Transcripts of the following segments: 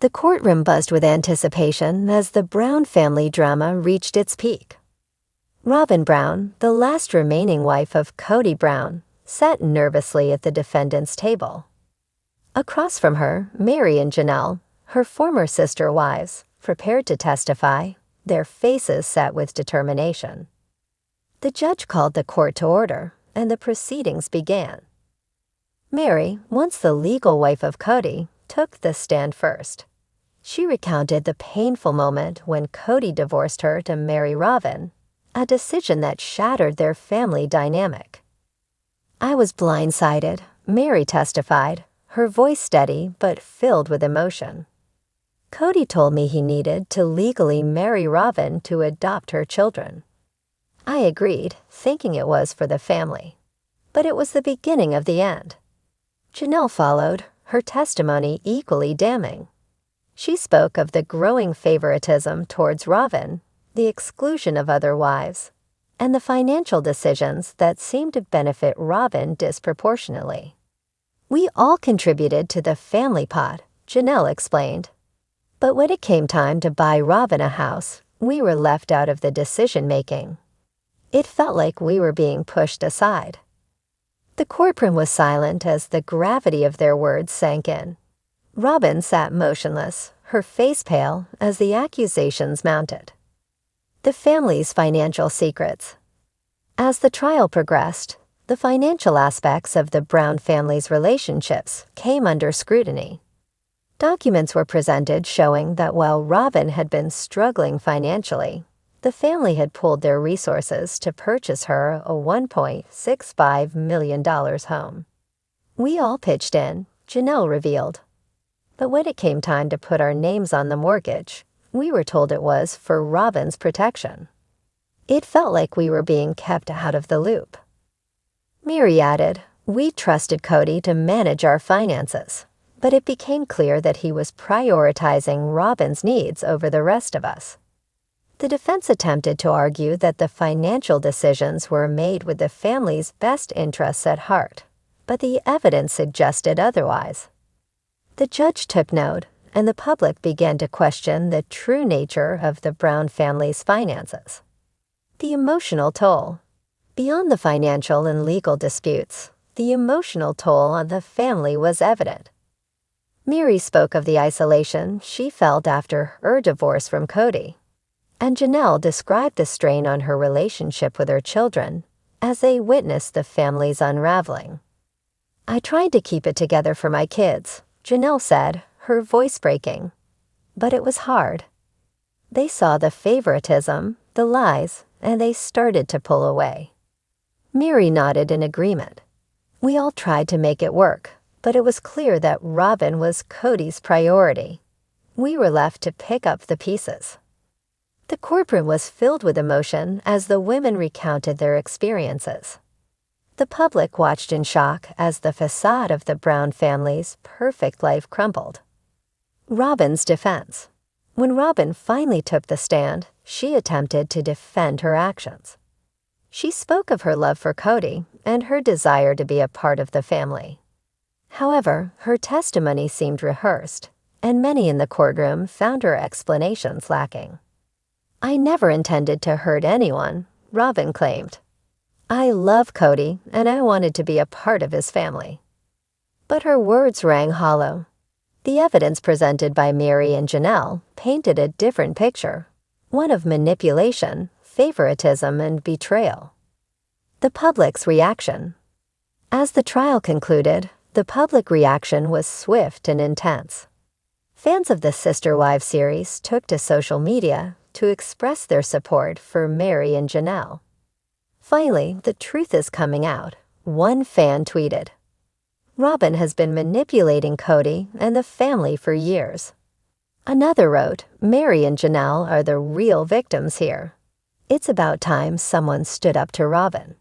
The courtroom buzzed with anticipation as the Brown family drama reached its peak. Robyn Brown, the last remaining wife of Kody Brown, sat nervously at the defendant's table. Across from her, Meri and Janelle, her former sister wives, prepared to testify, their faces set with determination. The judge called the court to order, and the proceedings began. Meri, once the legal wife of Kody, took the stand first. She recounted the painful moment when Kody divorced her to marry Robyn, a decision that shattered their family dynamic. "I was blindsided," Meri testified, her voice steady but filled with emotion. "Kody told me he needed to legally marry Robyn to adopt her children. I agreed, thinking it was for the family. But it was the beginning of the end." Janelle followed, her testimony equally damning. She spoke of the growing favoritism towards Robyn, the exclusion of other wives, and the financial decisions that seemed to benefit Robyn disproportionately. "We all contributed to the family pot," Janelle explained. "But when it came time to buy Robyn a house, we were left out of the decision-making. It felt like we were being pushed aside." The courtroom was silent as the gravity of their words sank in. Robyn sat motionless, her face pale, as the accusations mounted. The family's financial secrets. As the trial progressed, the financial aspects of the Brown family's relationships came under scrutiny. Documents were presented showing that while Robyn had been struggling financially, the family had pooled their resources to purchase her a $1.65 million home. "We all pitched in," Janelle revealed. "But when it came time to put our names on the mortgage, we were told it was for Robyn's protection. It felt like we were being kept out of the loop." Meri added, "We trusted Kody to manage our finances, but it became clear that he was prioritizing Robyn's needs over the rest of us." The defense attempted to argue that the financial decisions were made with the family's best interests at heart, but the evidence suggested otherwise. The judge took note, and the public began to question the true nature of the Brown family's finances. The emotional toll. Beyond the financial and legal disputes, the emotional toll on the family was evident. Meri spoke of the isolation she felt after her divorce from Kody, and Janelle described the strain on her relationship with her children as they witnessed the family's unraveling. "I tried to keep it together for my kids," Janelle said, her voice breaking. "But it was hard. They saw the favoritism, the lies, and they started to pull away." Meri nodded in agreement. "We all tried to make it work, but it was clear that Robyn was Kody's priority. We were left to pick up the pieces." The courtroom was filled with emotion as the women recounted their experiences. The public watched in shock as the facade of the Brown family's perfect life crumbled. Robyn's defense. When Robyn finally took the stand, she attempted to defend her actions. She spoke of her love for Kody and her desire to be a part of the family. However, her testimony seemed rehearsed, and many in the courtroom found her explanations lacking. "I never intended to hurt anyone," Robyn claimed. "I love Kody, and I wanted to be a part of his family." But her words rang hollow. The evidence presented by Meri and Janelle painted a different picture, one of manipulation, favoritism, and betrayal. The public's reaction. As the trial concluded, the public reaction was swift and intense. Fans of the Sister Wives series took to social media to express their support for Meri and Janelle. "Finally, the truth is coming out," one fan tweeted. "Robyn has been manipulating Kody and the family for years." Another wrote, "Meri and Janelle are the real victims here. It's about time someone stood up to Robyn."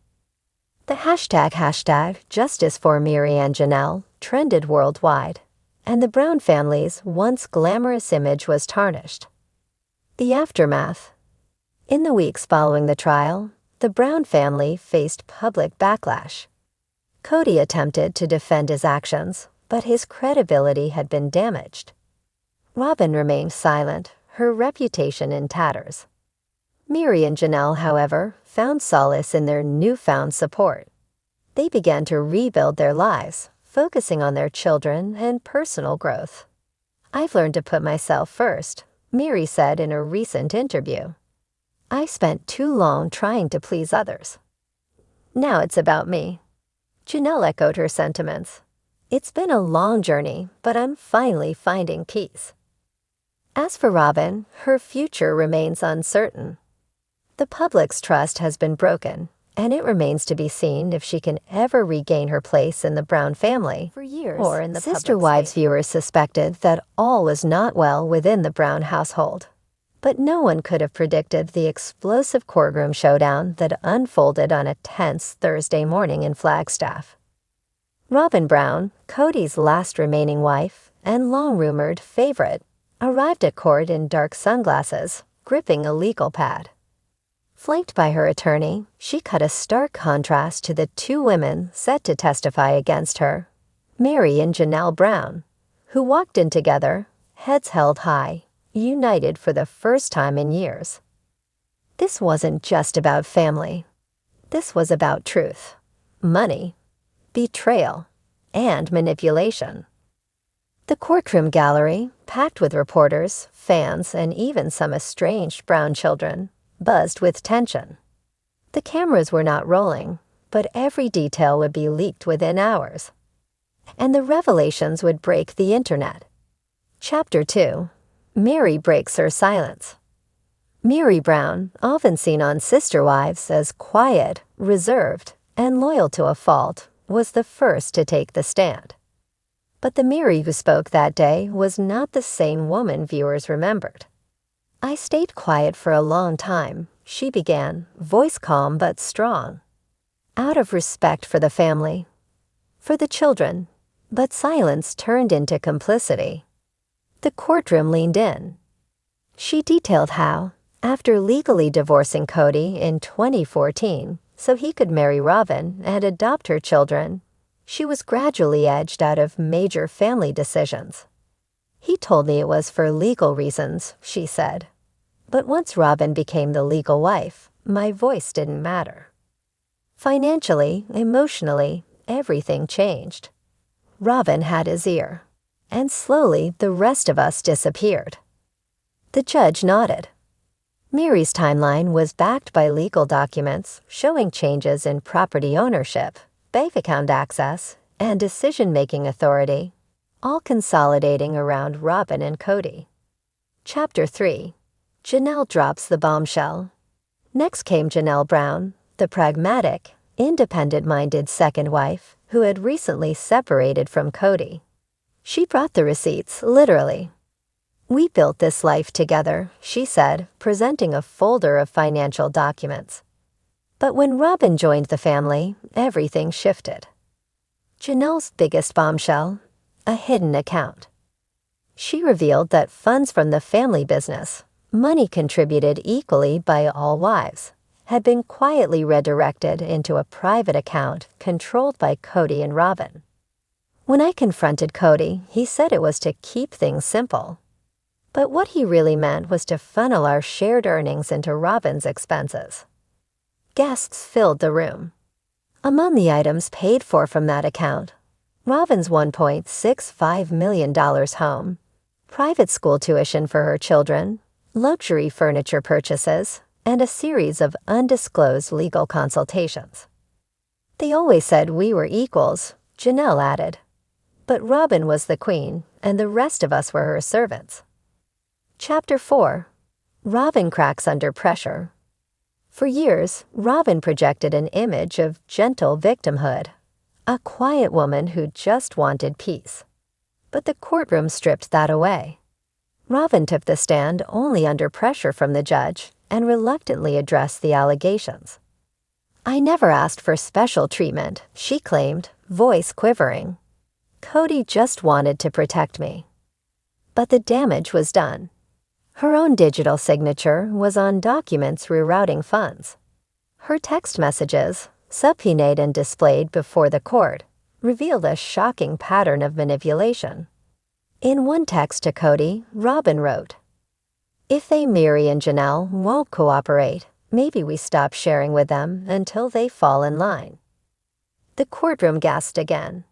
The hashtag Justice for Meri and Janelle trended worldwide, and the Brown family's once glamorous image was tarnished. The aftermath. In the weeks following the trial, the Brown family faced public backlash. Kody attempted to defend his actions, but his credibility had been damaged. Robyn remained silent, her reputation in tatters. Meri and Janelle, however, found solace in their newfound support. They began to rebuild their lives, focusing on their children and personal growth. "I've learned to put myself first," Meri said in a recent interview. "I spent too long trying to please others. Now it's about me." Janelle echoed her sentiments. "It's been a long journey, but I'm finally finding peace." As for Robyn, her future remains uncertain. The public's trust has been broken, and it remains to be seen if she can ever regain her place in the Brown family. For years, or in the Sister Wives viewers suspected that all was not well within the Brown household. But no one could have predicted the explosive courtroom showdown that unfolded on a tense Thursday morning in Flagstaff. Robyn Brown, Kody's last remaining wife and long-rumored favorite, arrived at court in dark sunglasses, gripping a legal pad. Flanked by her attorney, she cut a stark contrast to the two women set to testify against her, Meri and Janelle Brown, who walked in together, heads held high, united for the first time in years. This wasn't just about family. This was about truth, money, betrayal, and manipulation. The courtroom gallery, packed with reporters, fans, and even some estranged Brown children, buzzed with tension. The cameras were not rolling, but every detail would be leaked within hours. And the revelations would break the internet. Chapter 2. Meri breaks her silence. Meri Brown, often seen on Sister Wives as quiet, reserved, and loyal to a fault, was the first to take the stand. But the Meri who spoke that day was not the same woman viewers remembered. "I stayed quiet for a long time," she began, voice calm but strong. "Out of respect for the family, for the children," but silence turned into complicity. The courtroom leaned in. She detailed how, after legally divorcing Kody in 2014 so he could marry Robyn and adopt her children, she was gradually edged out of major family decisions. "He told me it was for legal reasons," she said. "But once Robyn became the legal wife, my voice didn't matter." Financially, emotionally, everything changed. Robyn had his ear, and slowly the rest of us disappeared. The judge nodded. Meri's timeline was backed by legal documents showing changes in property ownership, bank account access, and decision-making authority, all consolidating around Robyn and Kody. Chapter 3. Janelle drops the bombshell. Next came Janelle Brown, the pragmatic, independent-minded second wife who had recently separated from Kody. She brought the receipts, literally. "We built this life together," she said, presenting a folder of financial documents. But when Robyn joined the family, everything shifted. Janelle's biggest bombshell, a hidden account. She revealed that funds from the family business, money contributed equally by all wives, had been quietly redirected into a private account controlled by Kody and Robyn. When I confronted Kody, he said it was to keep things simple. But what he really meant was to funnel our shared earnings into Robyn's expenses. Guests filled the room. Among the items paid for from that account, Robyn's $1.65 million home, private school tuition for her children, luxury furniture purchases, and a series of undisclosed legal consultations. "They always said we were equals," Janelle added. But Robyn was the queen, and the rest of us were her servants. Chapter 4. Robyn cracks under pressure. For years, Robyn projected an image of gentle victimhood, a quiet woman who just wanted peace. But the courtroom stripped that away. Robyn took the stand only under pressure from the judge and reluctantly addressed the allegations. "I never asked for special treatment," she claimed, voice quivering. "Kody just wanted to protect me." But the damage was done. Her own digital signature was on documents rerouting funds. Her text messages, subpoenaed and displayed before the court, revealed a shocking pattern of manipulation. In one text to Kody, Robyn wrote, "If they, Meri and Janelle, won't cooperate, maybe we stop sharing with them until they fall in line." The courtroom gasped again.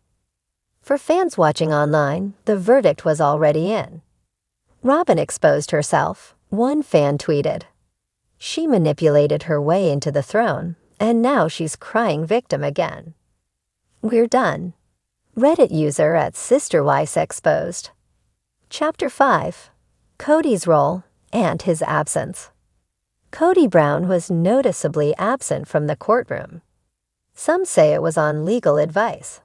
For fans watching online, the verdict was already in. Robyn exposed herself, one fan tweeted. She manipulated her way into the throne, and now she's crying victim again. We're done. Reddit user at SisterWives exposed. Chapter 5. Kody's role and his absence. Kody Brown was noticeably absent from the courtroom. Some say it was on legal advice.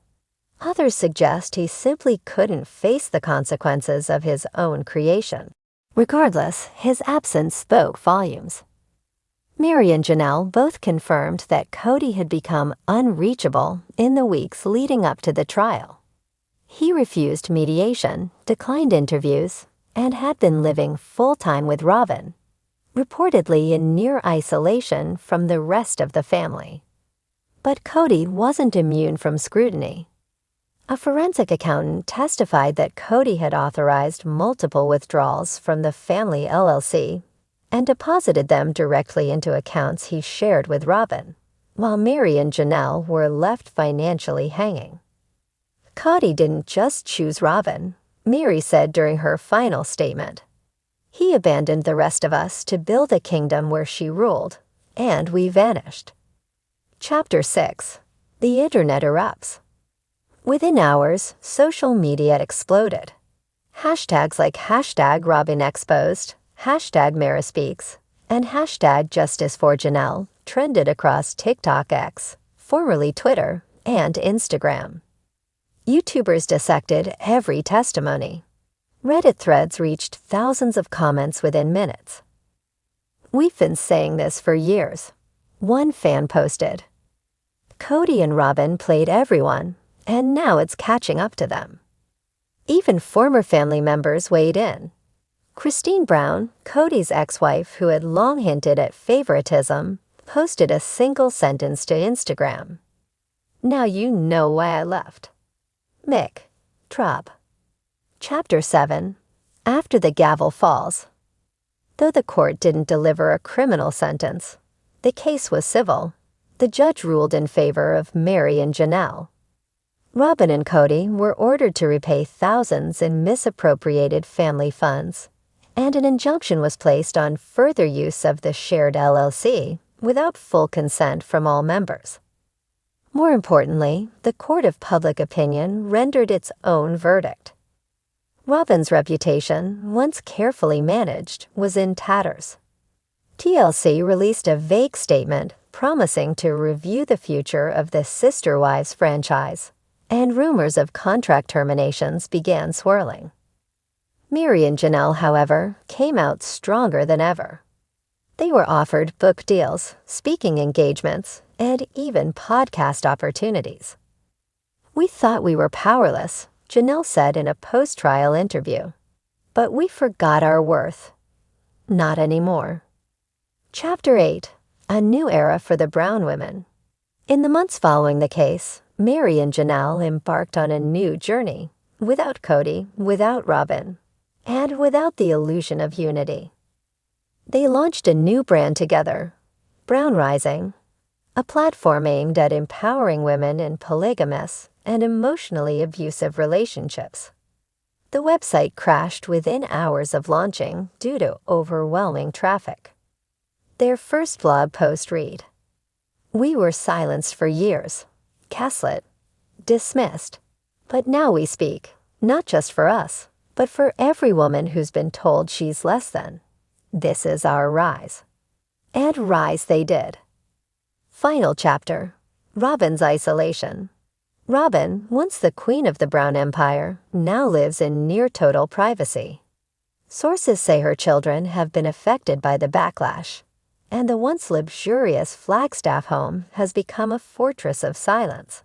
Others suggest he simply couldn't face the consequences of his own creation. Regardless, his absence spoke volumes. Meri and Janelle both confirmed that Kody had become unreachable in the weeks leading up to the trial. He refused mediation, declined interviews, and had been living full-time with Robyn, reportedly in near isolation from the rest of the family. But Kody wasn't immune from scrutiny. A forensic accountant testified that Kody had authorized multiple withdrawals from the family LLC and deposited them directly into accounts he shared with Robyn, while Meri and Janelle were left financially hanging. Kody didn't just choose Robyn, Meri said during her final statement. He abandoned the rest of us to build a kingdom where she ruled, and we vanished. Chapter 6. The Internet erupts. Within hours, social media exploded. Hashtags like #RobynExposed, #MeriSpeaks, and #JusticeForJanelle trended across TikTok X, formerly Twitter, and Instagram. YouTubers dissected every testimony. Reddit threads reached thousands of comments within minutes. "We've been saying this for years," one fan posted. Kody and Robyn played everyone, and now it's catching up to them. Even former family members weighed in. Christine Brown, Kody's ex-wife who had long hinted at favoritism, posted a single sentence to Instagram. "Now you know why I left." Mick, Trop. Chapter 7. After the gavel falls. Though the court didn't deliver a criminal sentence, the case was civil. The judge ruled in favor of Meri and Janelle. Robyn and Kody were ordered to repay thousands in misappropriated family funds, and an injunction was placed on further use of the shared LLC without full consent from all members. More importantly, the court of public opinion rendered its own verdict. Robyn's reputation, once carefully managed, was in tatters. TLC released a vague statement promising to review the future of the SisterWives franchise, and rumors of contract terminations began swirling. Meri and Janelle, however, came out stronger than ever. They were offered book deals, speaking engagements, and even podcast opportunities. "We thought we were powerless," Janelle said in a post-trial interview. "But we forgot our worth." Not anymore. Chapter 8. A new era for the Brown women. In the months following the case, Meri and Janelle embarked on a new journey, without Kody, without Robyn, and without the illusion of unity. They launched a new brand together, Brown Rising, a platform aimed at empowering women in polygamous and emotionally abusive relationships. The website crashed within hours of launching due to overwhelming traffic. Their first blog post read, "We were silenced for years, gaslit, dismissed, but now we speak, not just for us, but for every woman who's been told she's less than. This is our rise." And rise they did. Final chapter. Robyn's isolation. Robyn, once the queen of the Brown Empire, now lives in near-total privacy. Sources say her children have been affected by the backlash, and the once luxurious Flagstaff home has become a fortress of silence.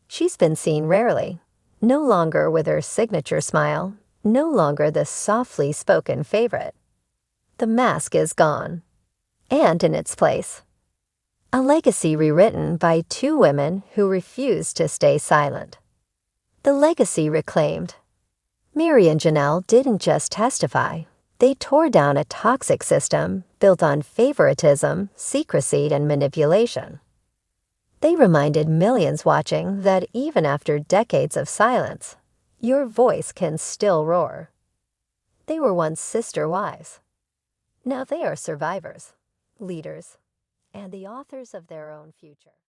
She's been seen rarely, no longer with her signature smile, no longer the softly spoken favorite. The mask is gone, and in its place, a legacy rewritten by two women who refused to stay silent. The legacy reclaimed. Meri and Janelle didn't just testify. They tore down a toxic system built on favoritism, secrecy, and manipulation. They reminded millions watching that even after decades of silence, your voice can still roar. They were once sister wives. Now they are survivors, leaders, and the authors of their own future.